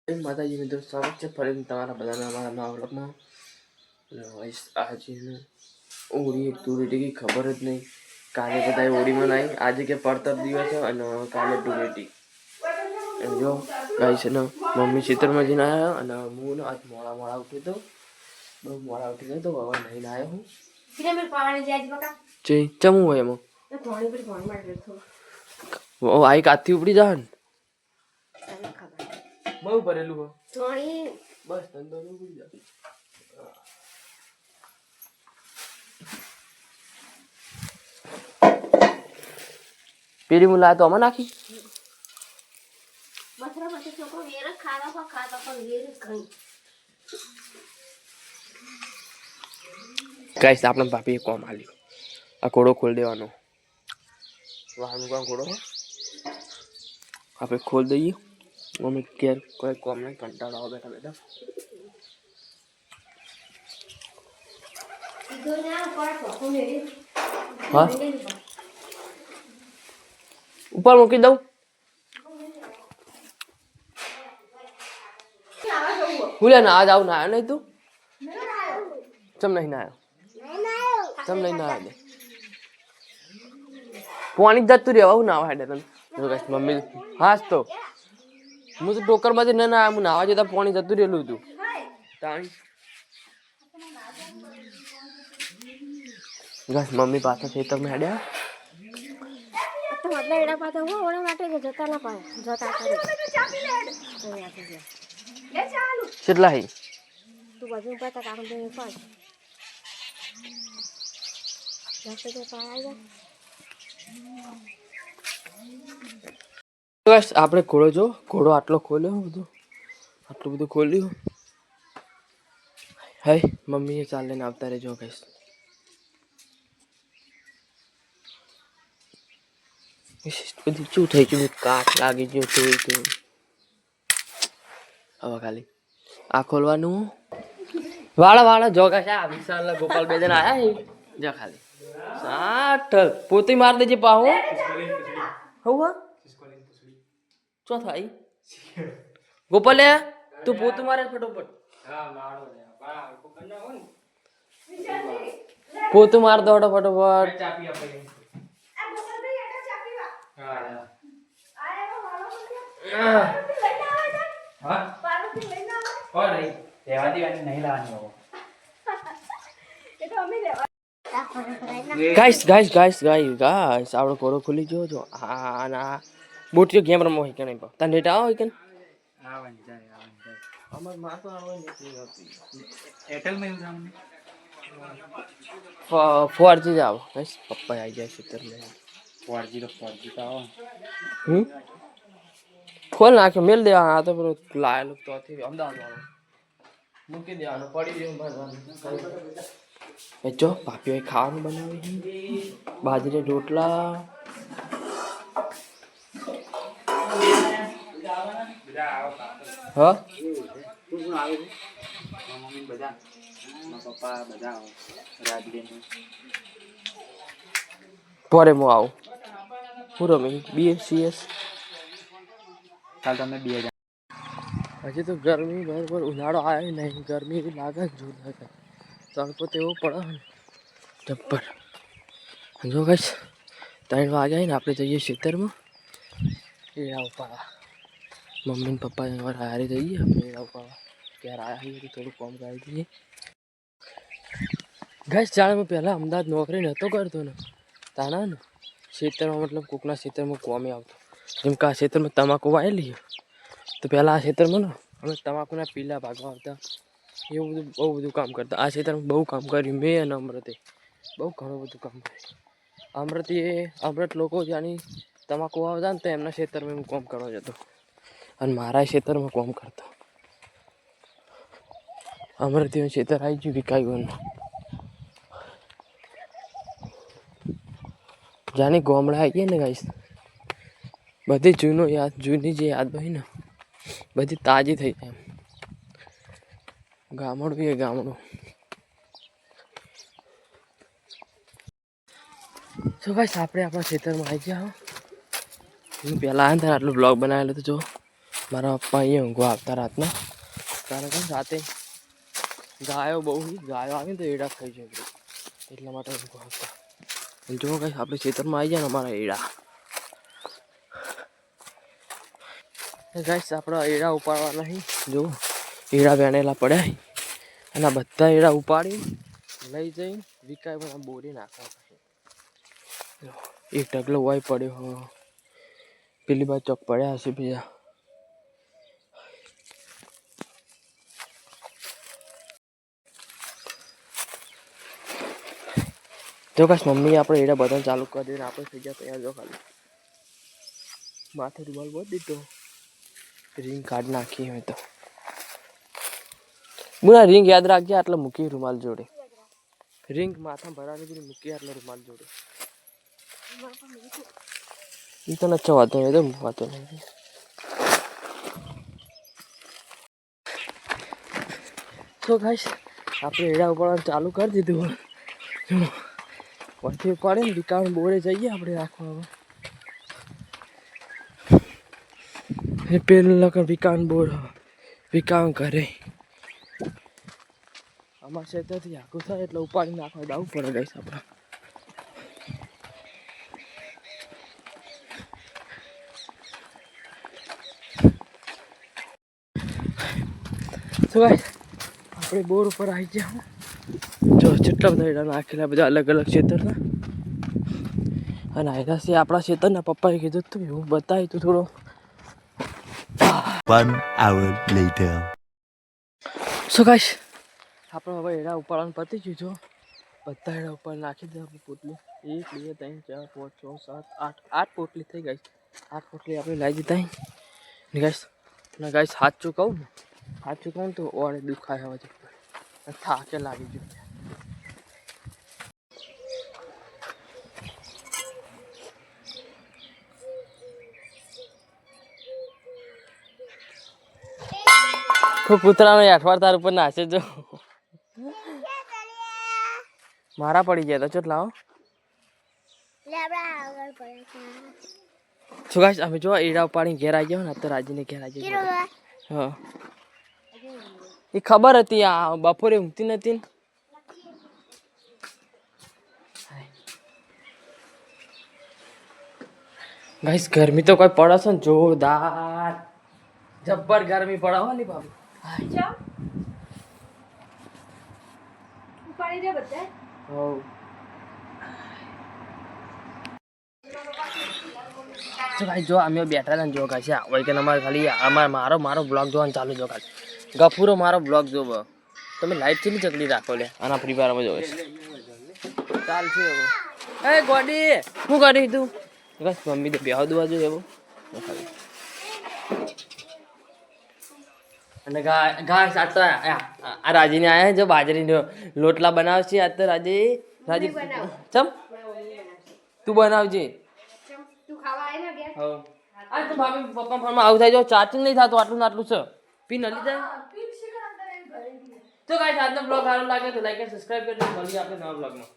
માતાજી મિત્રો સ્વાગત છે ફરીથી તમારા બધાના અમારા નવા વ્લોગમાં. આજે હોળી એક ધૂળેટી ખબર જ નહીં. કાલે બધા હોળીમાં નહીં, આજે કે પડતર દિવસ અને કાલે ધૂળેટી. જો ગાઈસ ને મમ્મી ચિત્રમાં જઈને આવ્યા અને હું આજ મોડા ઉઠ્યો તો, બહુ મોડા ઉઠી ગયો તો. હવે નહીં આવ્યો હું ચમું હોય એમાં આઈ કાથી ઉપડી જા ને બહુ ભરેલું હોય બસ ધંધો ઉપડી જાય. પેલી મુલા તો આમાં નાખી ગાઈસ આપણે ભાભીએ કોમ આલ્યું. આ ઘોડો ખોલ દેવાનો. વાહનું કામ ઘોડો આપણે ખોલ દઈએ. મમ્મી ઘેર કોઈ કોમ નહીં, કંટાળો આવે બેઠા બેઠા. હા ઉપર મૂકી દઉં. ભૂલે ના આજ આવું ના આવ્યો નહીં તું ચમ નહીં ના આવ્યો ચમ નહીં ના આવ્યો પાણી જતું રહેવા ના આવે તને મમ્મી હાસ તો હું તો ટોકર માંથી ના આવ્યા હું નાવા જતા પાણી જતું રહેલું હતું તાણી બસ મમ્મી પાછા ખેતરમાં હેડ્યા કેટલા હી આપણે ઘોડો જો ઘોડો આટલો ખોલ્યો બધું આટલું બધું ખોલ્યું. હાય મમ્મી એ ચાલ લઈને આવતા રહેજો કઈશ. બધું શું થઈ ગયું કાટ લાગી ગયું થોડું. હવે ખાલી આ ખોલવાનું વાળા જો છે વિશાલ ગોપાલ બે જણ આયા જા ખાલી સાઠ પોતે માર દેજે પાહો હવા ચો થાય ગોપાલ તું પોતું મારે ફટોફટ પોતું માર દો ફટોફટ. ગાઈસ આવડો ઘોડો ખુલી ગયો જો. હા ના બોટીઓ ગેમ રમો હોય કે નહીં તને ડેટા આવો હોય કે અમાર માં તો આવો નહીં 4G જ આવો ગાઈસ. પપ્પા આવી જાય છે તરલે 4G તો આવો. ખોલ નાખ્યો મેલ દેવા. આ તો પેલો લાયેલો તો અમદાવાદ વાળો મૂકી દેવાનો પડી દેવું ભરવાનું. જો ભાભીઓ ખાવાનું બનાવી બાજરી રોટલા હા પોરે હું આવું હું રમી BCS કાલ તમે 2000. હજી તો ગરમી બરાબર ઉનાળો આવ્યો નહીં, ગરમી લાગે જોર લાગે. તડકો તેવો પડે ને જબ્બર. જો ગાઈસ 3 વાગ્યા ને આપણે જઈએ ખેતરમાં એડા ઉપાડવા. મમ્મી ને પપ્પા હારે જઈએ આપણે એડા ઉપાડવા. ક્યારે આવ્યા છીએ થોડું કામ કરી દઈએ ગાઈસ. જાણે હું પહેલાં અમદાવાદ નોકરી નહોતો કરતો ને તાણા ને ખેતરમાં મતલબ કોકના ખેતરમાં કોમે આવતો. જેમ કે આ ખેતરમાં તમાકુ વાયેલી તો પહેલાં આ ખેતરમાં ને અમે તમાકુના પીલા ભાગવા આવતા. એવું બધું બહુ બધું કામ કરતા. આ ખેતરમાં બહુ કામ કર્યું મેં અને અમૃતે બહુ ઘણું બધું કામ કર્યું. અમૃત લોકો જાણી તમાકુ આવતા ને તો એમના ખેતરમાં હું કામ કરવા જતો અને મારા ખેતરમાં કામ કરતો. અમૃતિનું ખેતર આવી ગયું વિકાયું. જાણે ગામડા આવીએ ને ગાઈસ બધી જૂની જે યાદ હોય ને બધી તાજી થઈ જાય. ગામડું એ ગામડું. તો ગાઈસ આપણે આપણા ખેતરમાં આવી ગયા. હું પહેલાં આવ્યા ને આટલો બ્લોગ બનાવેલો તો જો મારા પપ્પા અહીંયા ઊંઘવા આવતા રાતના, કારણ કે રાતે ગાયો બહુ ગાયો આવે ને તો એડા ખાઈ જાય એટલા માટે ઊંઘવા આવતા. જો કંઈ આપણે ખેતરમાં આવી જાય ને અમારા એડા ગાઈસ આપણા એડા ઉપાડવા નહીં. જો એડા વેણેલા પડ્યા અને આ બધા એડા ઉપાડી લઈ જઈ વિકાય પણ બોરી નાખવા પછી. એક ઢગલો હોય પડ્યો, પેલી બાજુ ચોક પડ્યા હશે બીજા. જો કાશ મમ્મી આપણે એડા બધા ચાલુ કરી દઈને આપણે થઈ ગયા તૈયાર. જો ખાલી માથે રૂમાલ બોલ દીધો, રિંગ કાઢ નાખી હોય તો મુના રિંગ યાદ રાખજે. આટલે મૂકી રૂમાલ જોડે, રિંગ માથા ભરાની પેલી મૂકી આટલે રૂમાલ જોડે. એ તો નચ્ચો વાતો નહીં, તો વાતો નહીં. તો ગાઈસ આપણે એડા ઉપાડવાનું ચાલુ કરી દીધું. પછી ઉપાડે ને વિકાણ બોરે જઈએ આપણે રાખવા. હવે પેલું લગન વિકાણ બોર, વિકાણ ઘરે અમારા ક્ષેત્રથી આખું થાય એટલે ઉપાડી નાખવા જવું પડે ગાઈસ આપણે. તો ગાઈસ આપણે બોર ઉપર આવી ગયા. જો જેટલા બધા એડા નાખેલા બધા અલગ અલગ ક્ષેત્રના. અને આયરા છે આપણા ક્ષેત્રના. પપ્પાએ કીધું તું એવું બતાવી તું થોડો. 1 hour later. સો ગાઈસ આપણે હવે એડા ઉપાડવાનું પતી ગયું. જો બધા એડા ઉપર નાખી દે આપણે પોટલી. 1 2 3 4 5 6 7 8 8 પોટલી થઈ ગઈ. 8 પોટલી આપણે લાવી દીધા. ને ગાઈસ સાચું કહું ને, સાચું કહું તો ઓળે દુખાય હવે છે, થાકે લાગી ગયું. કૂતરાનો અઠવાડ તાર ઉપર નાશે. જો મારા પડી ગયા હતા. ચટ લાવો. શું ગાઈસ અમે જો એડા ઉપાડીને ઘેર આવી ગયા ને, તો રાજીને ઘેર આવી ગયા. હા એ ખબર હતી, આ બપોરે ઊંઘતી નથી. ગાઈસ ગરમી તો કોઈ પડે છે ને જોરદાર, જબ્બર ગરમી પડે હો. ની ભાભી જો અમે બેઠા હતા ને. જો કાશે હોય કે અમારે ખાલી મારો બ્લોગ જોવાનું ચાલુ. જો કાશે ગફુરો મારો બ્લોગ જોવો. તમે લાઈટ થી ચકડી રાખો લે. આના પરિવારમાં જોવે ચાલ છે. એ ગોડી શું કરી તું? બસ મમ્મી તો બેહવા દવા જો એવો. અને ઘાસ આ રાજીને આયા જો બાજરીનો લોટલા બનાવશે. આ તો રાજી ચમ તું બનાવજે. આ તો ભાભી પપ્પા ફોનમાં આવું થાય. જો ચાર્જિંગ નહીં થતું, આટલું ને આટલું છે. પી નલી જાય. તો ગાઈસ આજનો બ્લોગ સારો લાગે તો લાઈક અને સબસ્ક્રાઇબ કરી દો. મળીએ આપણે નવા બ્લોગમાં.